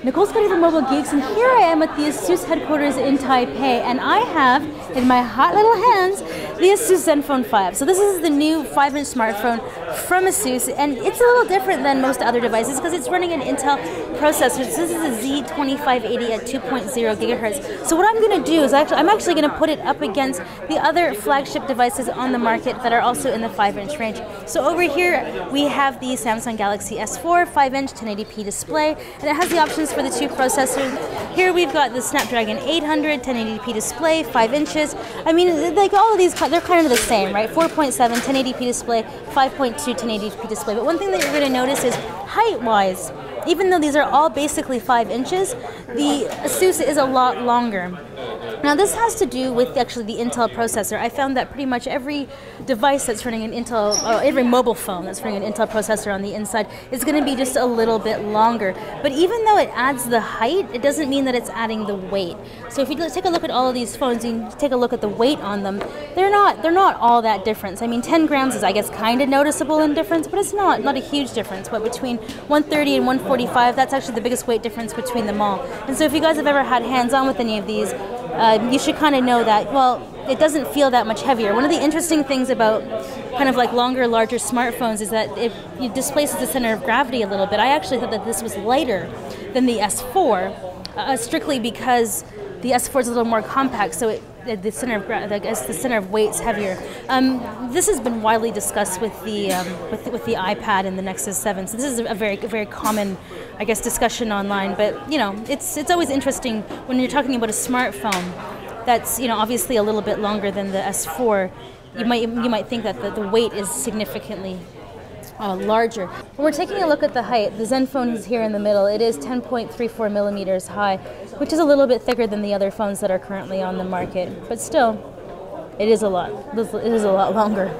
Nicole Scotty from Mobile Geeks, and here I am at the ASUS headquarters in Taipei, and I have in my hot little hands the ASUS Zenfone 5. So this is the new 5-inch smartphone from ASUS, and it's a little different than most other devices because it's running an Intel processor. So this is a Z2580 at 2.0 gigahertz. So what I'm going to do is I'm actually going to put it up against the other flagship devices on the market that are also in the 5-inch range. So over here we have the Samsung Galaxy S4 5-inch 1080p display, and it has the options for the two processors. Here we've got the Snapdragon 800 1080p display, 5 inches. I mean, like all of these, they're kind of the same, right? 4.7 1080p display, 5.2 1080p display. But one thing that you're going to notice is height-wise, even though these are all basically 5 inches, the ASUS is a lot longer. Now this has to do with actually the Intel processor. I found that pretty much every device that's running an Intel, every mobile phone that's running an Intel processor on the inside is going to be just a little bit longer. But even though it adds the height, it doesn't mean that it's adding the weight. So if you take a look at all of these phones, you can take a look at the weight on them. They're not all that different. I mean, 10 grams is, I guess, kind of noticeable in difference, but it's not a huge difference. But between 130 and 145, that's actually the biggest weight difference between them all. And so if you guys have ever had hands-on with any of these, you should kind of know that, well, it doesn't feel that much heavier. One of the interesting things about kind of like longer, larger smartphones is that it displaces the center of gravity a little bit. I actually thought that this was lighter than the S4, strictly because the S4 is a little more compact, so the center of weight's heavier. This has been widely discussed with the iPad and the Nexus 7. So this is a very common, I guess, discussion online. But you know, it's always interesting when you're talking about a smartphone that's, you know, obviously a little bit longer than the S4. You might think that the weight is significantly larger. When we're taking a look at the height, the Zenfone is here in the middle. It is 10.34 millimeters high, which is a little bit thicker than the other phones that are currently on the market. But still, it is a lot longer.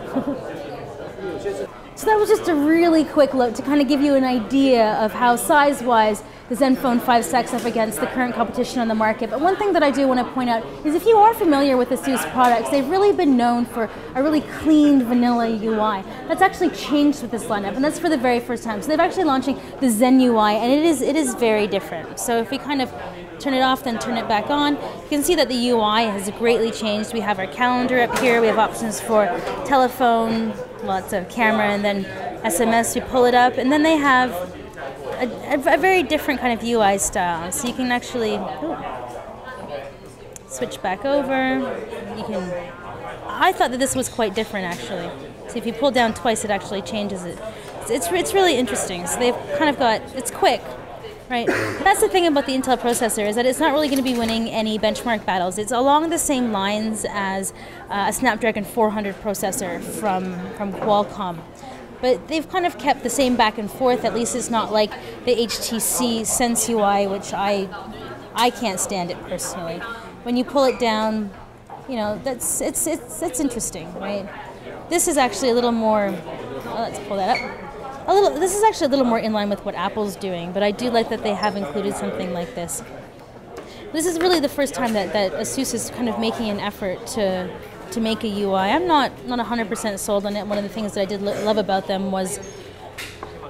So that was just a really quick look to kind of give you an idea of how size-wise the Zenfone 5 stacks up against the current competition on the market. But one thing that I do want to point out is if you are familiar with ASUS products, they've really been known for a really clean vanilla UI. That's actually changed with this lineup, and that's for the very first time. So they're actually launching the Zen Ui, and it is very different. So if we kind of turn it off, then turn it back on, you can see that the UI has greatly changed. We have our calendar up here, we have options for telephone, lots of camera, and then SMS. We pull it up, and then they have a very different kind of UI style. So you can actually switch back over. I thought that this was quite different actually. So if you pull down twice, it actually changes it. It's really interesting. So they've kind of got, it's quick, right? That's the thing about the Intel processor, is that it's not really going to be winning any benchmark battles. It's along the same lines as a Snapdragon 400 processor from Qualcomm. But they've kind of kept the same back and forth. At least it's not like the HTC Sense UI, which I can't stand it personally. When you pull it down, you know, it's interesting, right? This is actually a little more. Let's pull that up. This is actually a little more in line with what Apple's doing, but I do like that they have included something like this. This is really the first time that ASUS is kind of making an effort to make a UI. I'm not 100% sold on it. One of the things that I did love about them was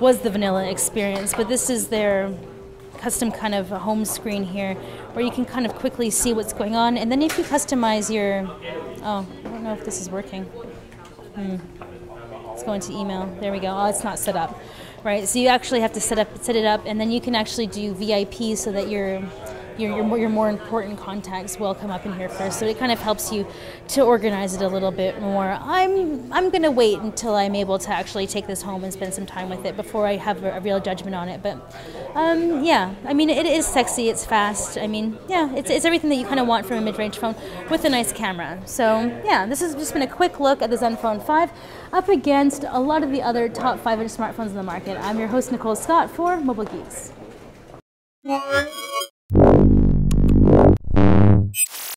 the vanilla experience, but this is their custom kind of home screen here where you can kind of quickly see what's going on, and then if you customize your, I don't know if this is working. Let's go into email. There we go. Oh, it's not set up. Right, so you actually have to set it up, and then you can actually do VIP so that your more important contacts will come up in here first. So it kind of helps you to organize it a little bit more. I'm going to wait until I'm able to actually take this home and spend some time with it before I have a real judgment on it. But yeah, I mean, it is sexy, it's fast. I mean, yeah, it's everything that you kind of want from a mid-range phone with a nice camera. So yeah, this has just been a quick look at the Zenfone 5 up against a lot of the other top 5-inch smartphones in the market. I'm your host, Nicole Scott, for Mobile Geeks.